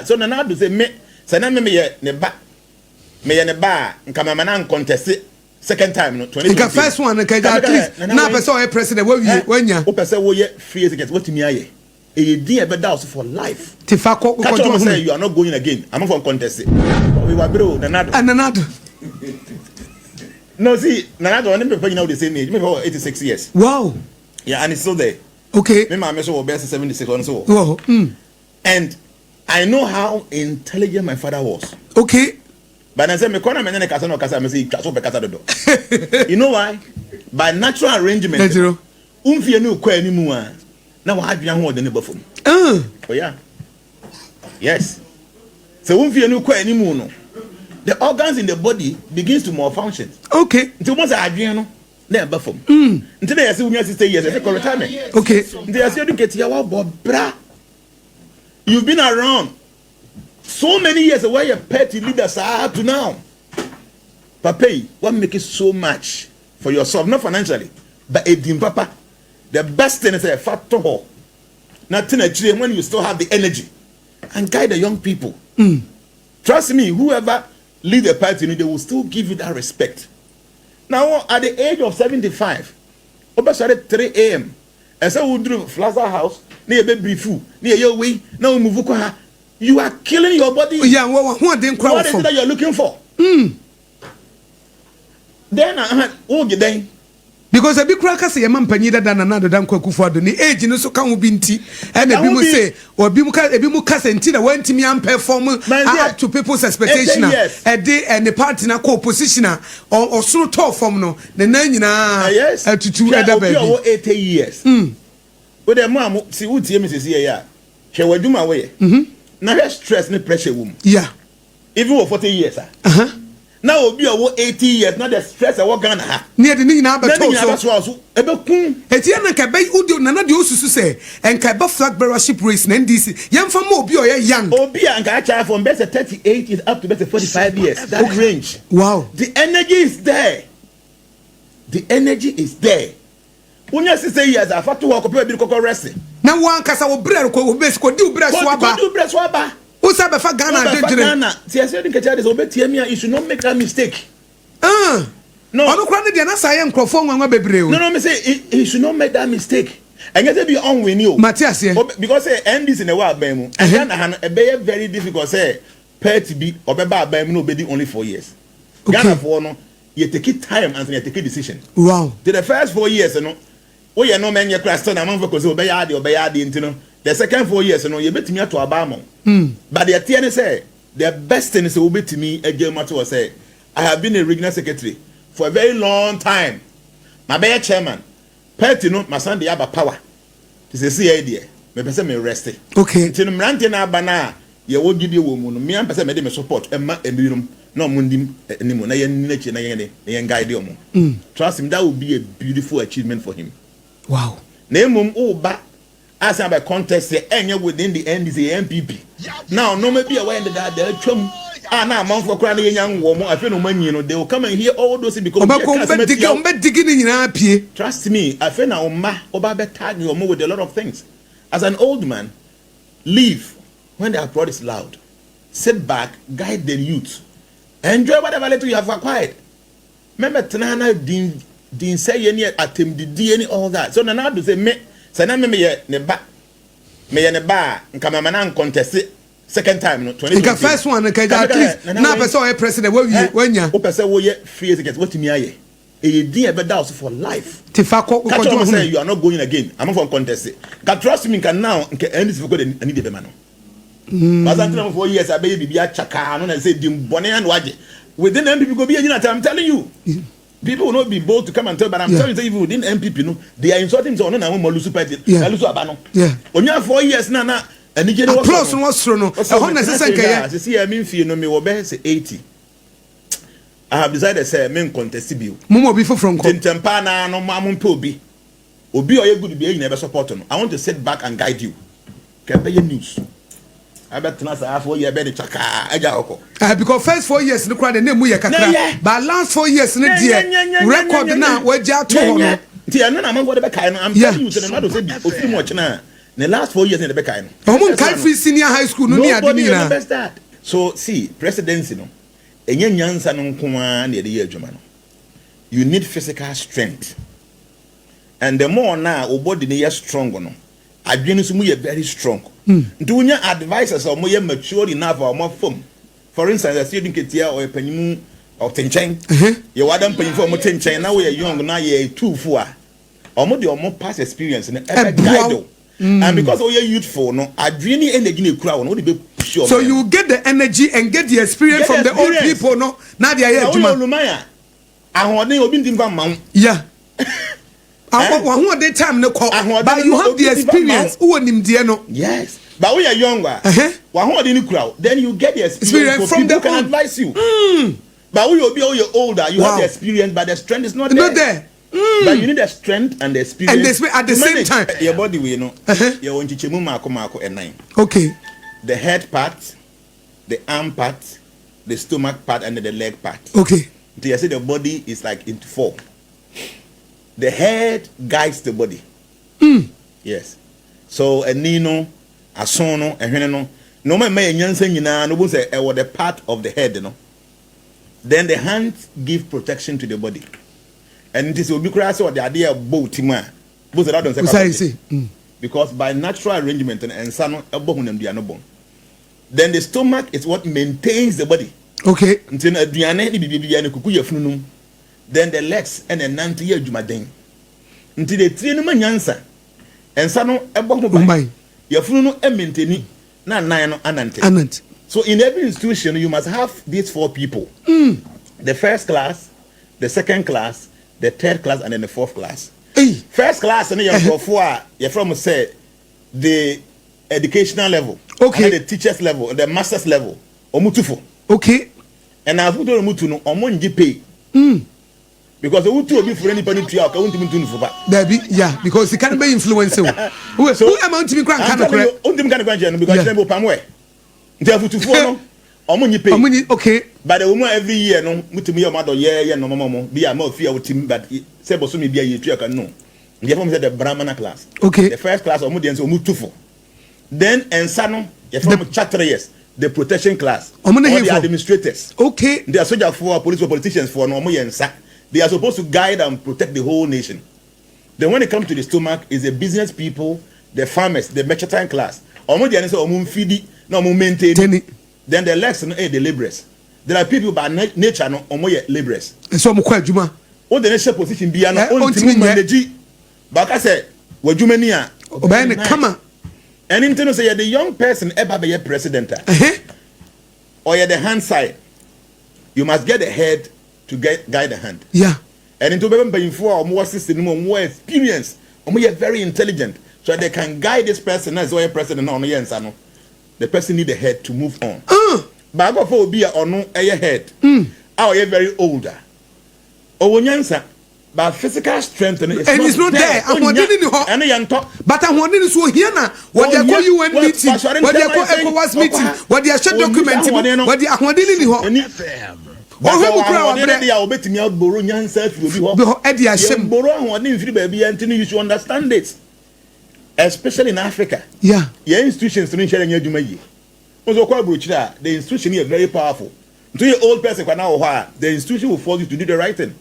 So Nana do say me ye ne ba nka mama na contest second time no 2020. Nka first one nka at least na person o president we nya. O person wo ye free ticket what me aye. E din e be da for life. Tifa ko say you are not going again. I'm for contest. We were bro Nanado. No, see, Nanado only people now the same age. Maybe 86 years. Wow. Yeah, and it's still there. Okay. My mom was best 76 or so. Wow. And I know how intelligent my father was. Okay. But I said, me kona me kasa no kasa me say kaso be kasa dodo. You know why? By natural arrangement. Umfie no kwa animu a na wa adwan ho de ne bafom. Oh yeah. Yes. So umfie no kwa animu no. The organs in the body begins to malfunction. Okay. Until once adwan no na bafom. Until they say we 60 years e for retirement. Okay. They say you get your bra. You've been around so many years where your petty leaders are up to now. Papa, what make it so much for yourself, not financially, but papa. The best thing is a fat toho. Nothing actually when you still have the energy and guide the young people. Trust me, whoever lead the party, they will still give you that respect. Now, at the age of 75, over 3 a.m., and so we do Plaza House, near baby food, near your way, now move. You are killing your body. Yeah, what is it that you're looking for? Then oh, you then. Because a big cracker say a man panida than another than Akuffo Addo. The age no so can be tea and a bimu say or bimu casentina went to me and perform up to people's expectation. A day and the party na co-positioner or so tall from no the nine yes to 2 80 years. With the mom see what Mrs. here. She will do my way. Now her stress and pressure woman. Yeah. Even for 40 years. Now will be over 80 years. Not the stress I work on her. Near the Nina so. Etienne Kabe Udo Nana de Osu say and Kaba flag bearer ship race and DC. Young from Obi or young. Obi and Gacha from better 38 is up to better 45 years. That range. Wow. The energy is there. The energy is there. When you say years, I have to walk up a bit of resting. Now one casa will bread or best could do breast swabba. Who's up a Ghana? See, I said, you should not make that mistake. No, I don't cry the answer. I am Crawford. No, say he should not make that mistake. And get to be on with you, Matthias, because this in the world, Bemu, and a very difficult say, pay to be or nobody only 4 years. Ghana for no, you take it time and you take a decision. Wow. To the first 4 years, you know, oh, you know, man, you're crashing a month because obey the the second 4 years, you know, you bet me to Obama. But the TN say the best thing is to obey to me. A game matter was say, I have been a regional secretary for a very long time. My bear chairman, pet, you know, my son, the other power. This is the idea. Me person me rested. Okay. Till Mrantina Bana, you won't give you woman. Me and person made me support and no mundim anymore. Na yen nature na yen guide you. Trust him, that will be a beautiful achievement for him. Wow. Name oh ba. As I by contest within the end is the MPP. Now, no maybe away in the they'll chum. Now, month for crying young woman. I feel no money, you know, they will come and hear all those because trust me, I feel now Oba better you more with a lot of things. As an old man, leave when the applaud is loud. Sit back, guide the youth. Enjoy whatever little you have acquired. Remember, Tanana didn't say any attempt, did any all that. So now to say me. Sana me ne ba nka mama na contest second time no 2020. Nka first one nka at least na person o president we nya. O person wo ye free ticket what me aye. E din e be da for life. Tifa ko say you are not going again. I'm for contest. Can trust me can now nka end this for go any de be ma no. But after 4 years I be bibia chaka no na say dim bone and waje. Within MPP go be Jnana, I'm telling you. People will not be bold to come and tell, but I'm telling you, even within MPP, no, they are insulting so no, I'm Molusu party. Yeah. When you have 4 years now, and you get plus what's no. I see, I mean, you know me, Obe say 80. I have decided to say, men contest bill. Mumo before from Tempana, no mamma Pobi. Obi or you good be never support. I want to sit back and guide you. Can pay your news. I bet not have 4 years better chaka. Because first 4 years no cry the name we kakra. But last 4 years no dear record now we ja to no. Ti anu na man go the back I'm telling you to the matter say ofi mo chena. the last 4 years in the back. Free senior high school. Nobody remembers that. So see, presidency no. Enye nyansa no nkoa na de ye adwuma no. You need physical strength. And the more now our body is strong no. Adwene so mu ye very strong. Nti wonya advisors or mo ye mature enough or more firm. For instance, a student ketia or a penyimu or tenchen. You wadam penyin for mo tenchen now we are young now ye too for. Or mo the more past experience and guide. And because we are youthful no adwene energy na kura no be sure. So you get the energy and get the experience from the old people no. Now they are here adwuma. Ahode obi ndim fa ma. Yeah. But you have the experience. Yes. But when you're younger, then you get the experience from people can advise you. But when you're older, you have the experience, but the strength is not there. But you need the strength and the experience. And at the same time, your body will know. Okay. The head part, the arm part, the stomach part, and the leg part. Okay. So you see the body is like into 4. The head guides the body. Yes. So a nino, a sono, a henno. No man may nyina no say the part of the head, no. Then the hands give protection to the body. And it is ubiquitous or the idea of both because by natural arrangement and son then the stomach is what maintains the body. Okay. Then the legs and the nanti ye jumaden. Until the three no manyansa. And sano ebomo your funu maintain na nine anante. So in every institution you must have these 4 people. The first class, the second class, the third class, and then the fourth class. First class and you're from say the educational level, okay, the teachers level, the masters level, omutufo. Okay. And I've put on mutu no omonji pay. Because the utu obi for any penny tree out, I won't even do for that. Yeah, because he can't be influential. Who amount to be grand kind of because you pamwe. Therefore to follow omonji pay. Okay. But the woman every year no mutu me your mother yeah no mama be a more fear with him but say boso me be a year can no. Therefore me say the Brahmana class. Okay. The first class omudiense omutufo. Then ensano you from chapter years. The protection class. Or the administrators. Okay. They are soldiers for police or politicians for no yensa. They are supposed to guide and protect the whole nation. Then when it comes to the stomach, is the business people, the farmers, the merchant class. Then the legs and the laborers. There are people by nature no laborers. And so Juma. All the nation position be an only but I said, what you mean here? Come and in say the young person ever be a president. Or you're the hand side. You must get the head to guide the hand. Yeah. And into being for more system, more experience, or more very intelligent, so they can guide this person as well. President on the person need the head to move on. But Akuffo will be or no a head. Are you very older? Or when answer, but physical strength and it's not there. I'm wondering young talk. But I'm wondering so here now. What they call UN meeting, what they call ECOWAS meeting, what they are shared documenting, what they are wondering FM. Oh, who crowd they are betting out borrow yourself will be Eddie Hashem borrow one in free baby and you should understand it. Especially in Africa. Yeah. Your institutions to share in your Jumayi. Also, the institution is very powerful. To your old person, the institution will force you to do the right thing.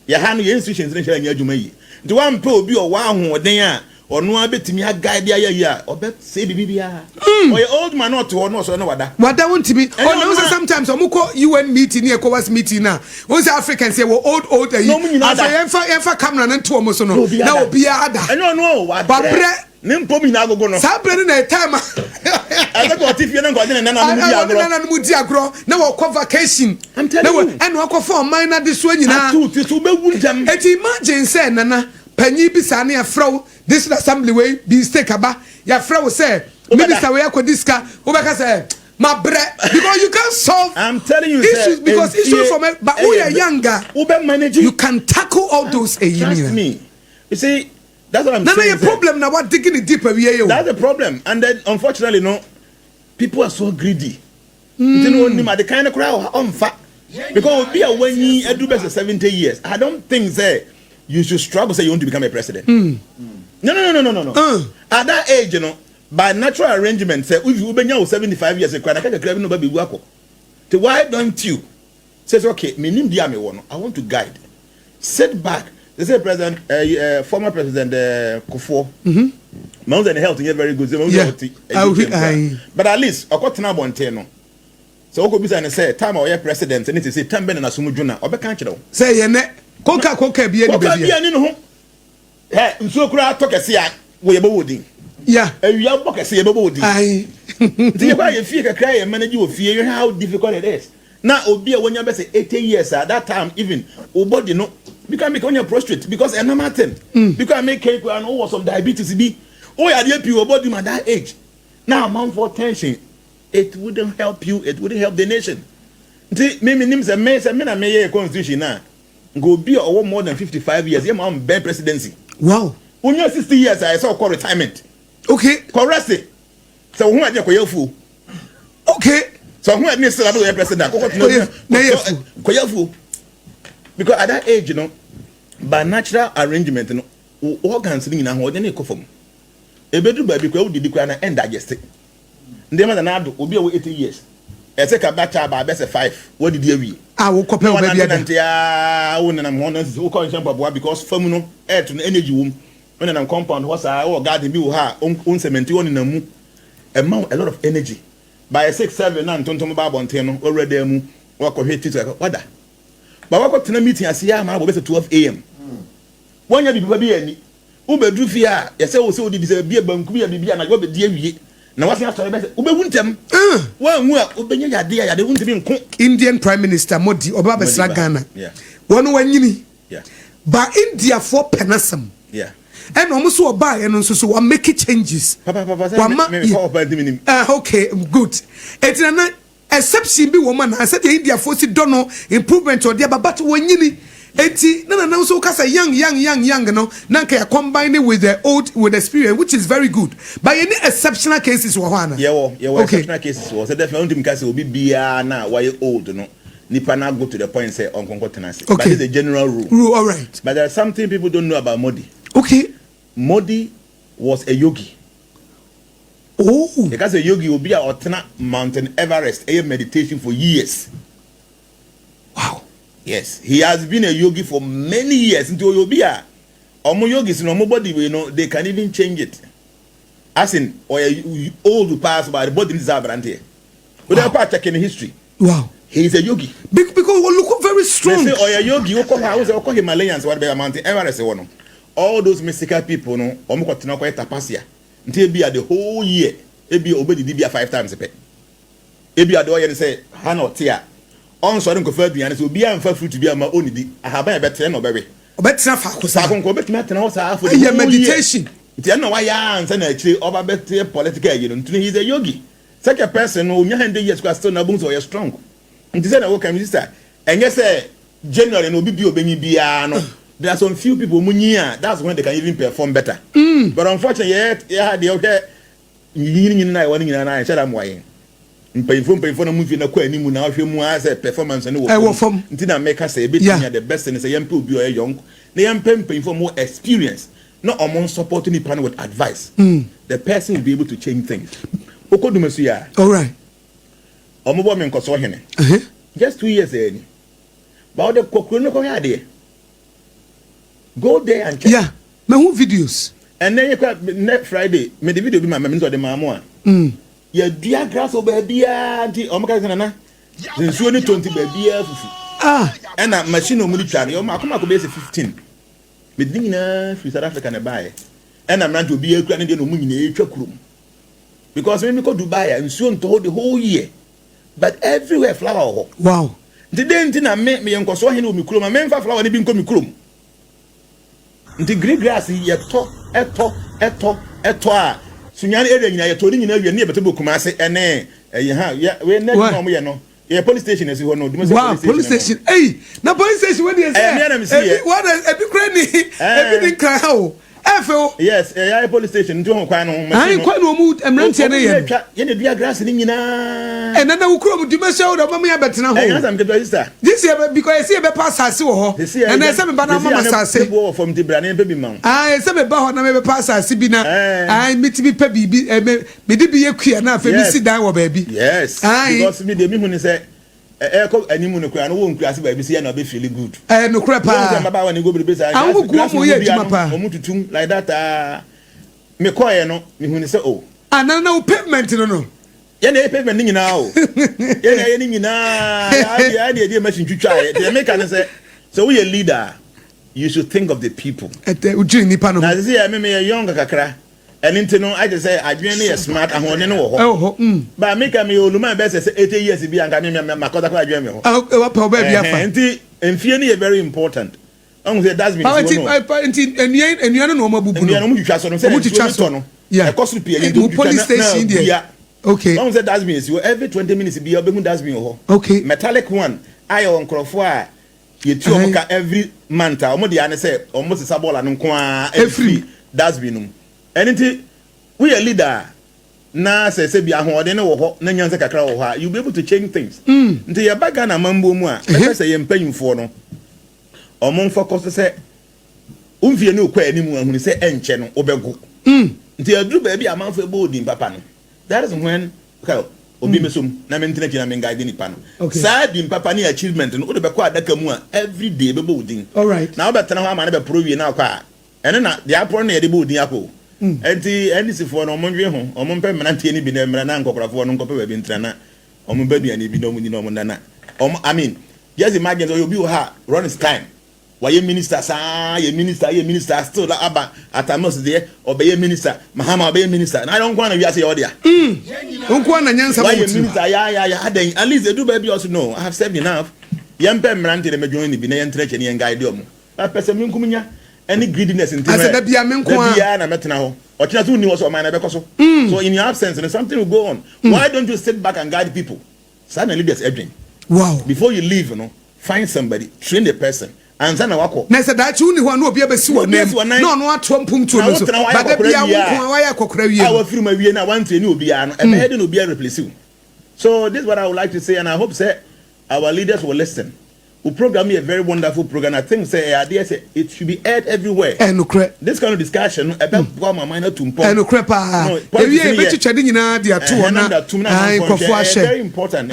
Your hand your institutions in sharing your Jumayi. The one pro be a one who there or no bit me a guide ya or bet say bibia. Or your old man not to or no so no what that want to be. Oh, no, sometimes Omuko UN meeting near ECOWAS meeting now. Once Africans say well old as I camera and two almost no. Now be other. I don't know what Nimpo mi na go no. Sabre na time. I got if you don't go then na mudi agro. Na we go vacation. I'm telling you. And we go for minor this one na. To be wunjam. Et imagine say nana panyi bi sa na afro this assembly way be stake aba. Ya afro say minister we akodiska. Obeka say my bread because you can't solve I'm telling you issues because issues from but we are younger. You can tackle all those trust me. You see that's what I'm saying. That's a problem now. What digging it deeper? That's the problem, and then unfortunately, no, people are so greedy. You know, the kind of crowd on fat because we are when you do best 70 years. I don't think that you should struggle say you want to become a president. No. At that age, you know, by natural arrangement say if you been 75 years ekwa na ka kakra bi no ba be wu akọ. So why don't you says okay, me nim dia me wono. I want to guide. Sit back. They say President, former President Akuffo. Mount and health is very good. But at least I got to know Monteno. So I could be say time or president and it is say time ben na sumu Jnana. Obe can't you say ye ne koka be any no. Hey, so kura talk a sia we ye bodi. Yeah. You have book a sia bodi. Aye. See why you feel cry and manage you fear how difficult it is. Now obi when you say 80 years at that time even body no because make on your prostrate because a normal thing. Because make cake and all some diabetes be. Oh yeah, the people body at that age. Now amount for tension. It wouldn't help you, it wouldn't help the nation. See, me names a me a constitution now. Go be over more than 55 years. Yeah, man, Ben presidency. Wow. When you're 60 years, I saw call retirement. Okay. Correct it. So who are you fool? Okay. So who are you still a president? Because at that age, you know, by natural arrangement, you know, organs in a whole day conform. A bedroom baby could be the end digested. They must have will be over 80 years. I take a batch by best 5. What did you read? I will copy one because feminine air to the energy womb when I'm compound was our garden be own 71 in a moon amount a lot of energy. By 6, 7, and Tonton Babon already walk of it what that. But I got to the meeting I see I'm about 12 a.m. One year people be any Uber do fear, yes, also did a beer bunk be and I go be dear. Now what's after Indian Prime Minister Modi Obaba Ghana. Yeah. One when yeah. But India for penasam. Yeah. And almost so buy and so make changes. Okay, good. It's an exception be woman. I said the India force don't know improvement or the but when you no so cause a young no nanka combine with the old with experience which is very good but any exceptional cases exceptional cases was definitely because will be bia na why old no nipa na go to the point say on tenancy but it's a general rule all right but there's something people don't know about Modi. Okay, Modi was a yogi. Because a yogi will be a alternate Mountain Everest a meditation for years. Wow. Yes, he has been a yogi for many years. Into Yobia, Omo yogis, no nobody you know they can even change it. As in, or old pass by the body is here. Without part checking history. Wow, he is a yogi. Because we look very strong. They say, or a yogi, you call Himalayans, what about Mountain Everest? All those mystical people, no, Omo got to know quite tapasia. Until be at the whole year, it be obeyed the Dibia 5 times a pay. It be at the way and say, Hano Tia. On so I don't confer the answer will be and fruit to be my own. I have a better no baby. Better for meditation. It's no why I answer actually over better political. You know, he's a yogi. Such a person who your hand years was still bones or you're strong. And he said, okay, Mr. And yes, generally, no be obeying piano. There are some few people, Munia, that's when they can even perform better. But unfortunately, yeah, the okay, you know, one in an eye, said I'm why. Painful no movie na kwa ni mu na ahwe mu as a performance no wo from ntina make us a bit the best and say yampe obi o young na yampe painful more experience no omon supporting the plan with advice. The person will be able to change things. Okodumesu ya all right omobo me nkoso hene just 2 years any but the kokro no ko ya there go there and check me who videos and then you next Friday me the video be my me so the mamo ya dia grass over bia anti o maka na nsuo ni 20 ba bia fufu and na machine o mu twa o makoma ko be 15 me dinina free South Africa na buy and na mranto obi akura ne de no mu nyina etwa kurom because me ko Dubai nsuo nto the whole year but everywhere flower. Wow. The day nti na me yenkoso he no mi kurom me mfa flower ne bi nko mi kurom nti green grass yeto eto a sunyane area nyina yeto ni nyina awie ne beto bokumase ene we na no mo ye no ye police station esi ho no police station na police station we dey say what e be cranny e be din kan ha o Efo. Yes, police station nti ho kwan no. Ai kwan no mu emrantie ne ye. Ye ne dua grass ni nyina. E nana wo kuro mu duma show do mama ya betena ho. Eh, am get sister. This year because see be pass asase wo ho. And I say me ba na mama asase. Wo from the brand be bi ma. Ah, say me ba ho na me be pass asase bi na. Ai mitimi pa bibi me di bi yekua na afa mi si dan wo ba bi. Yes. Because me de me hu ni say ko animu no kura no wo nkura se ba bi se na be feel good. No kura pa. Baba wa ni go bi be say. An wo ku mo ye juma pa. Omu tutum like that me koye no me hu ni say oh. Ana na pavement no. Ye na pavement ni nyina o. Ye na nyina ya dey machine twitwa ye. Dey make am say so we a leader you should think of the people. Uji nipa no. Na say me young kakra. And into no, I just say I really smart and one no. Oh, but make me oluma be say 80 years be and me makoda kwa adwene ho. Oh, pa ba bia fa. Enti enfie is very important. I'm say that's me. Enti enuanu no ma bubu no. Enuanu mu twitwa so no say twitwa no. Yeah. E koso pie ye do police station there. Okay. I'm say that's me. So every 20 minutes be obehu that's me ho. Okay. Metallic one. Iron crofo a ye tu omuka every month. Omo de ane say omo se sabola no nko a every that's me no. Anything we a leader na say be ahoɔden no wo hɔ na nyanse kakra wo hɔ you be able to change things nti ya baga na mambo mu a say ye mpanyimfo no ɔmo focus say umfie ne okwa ani mu ahunu say enche no obego nti aduru ba bi amanfo ebo papa no that is when okay obi mesom na mentina kina men guide ni pa no sa din papa ni achievement no wo be kwa adaka mu a every day be odin all right na obetena ho ama na be pro wie na kwa ene na dia pro na ye de be odin akọ enti NDC no omo nwe ho omo mpe mrantie ni bi na mra na nkokorafo no nkope ba bi ntrana omo badua ni bi no mu ni no omo nana omo I mean just imagine you be ha run his time why ye minister ye minister still that aba atamos there obey minister mahama obey minister na don't want to be say all there unko na nyansa why ye minister ya then at least they do baby also no I have served enough ye mpe mrantie na medwon ni bi na ye ntreke ni ye guide omo na pese me nkumunya any greediness in as a bia men kwa na metena ho o kina tu ni wo so man na be koso so in your absence something will go on why don't you sit back and guide people sana leaders edwin wow before you leave find somebody train the person and sana wako na say that you ni ho na obi abesi wo nem no no ato mpum tu no so but da bia wo kwa wa ya kokora wie awa firi ma wie na wan train obi a no e be head no obi a replace you so this is what I would like to say and I hope say our leaders will listen. We program a very wonderful program. I think say it should be aired everywhere. This kind of discussion about my mind to very important.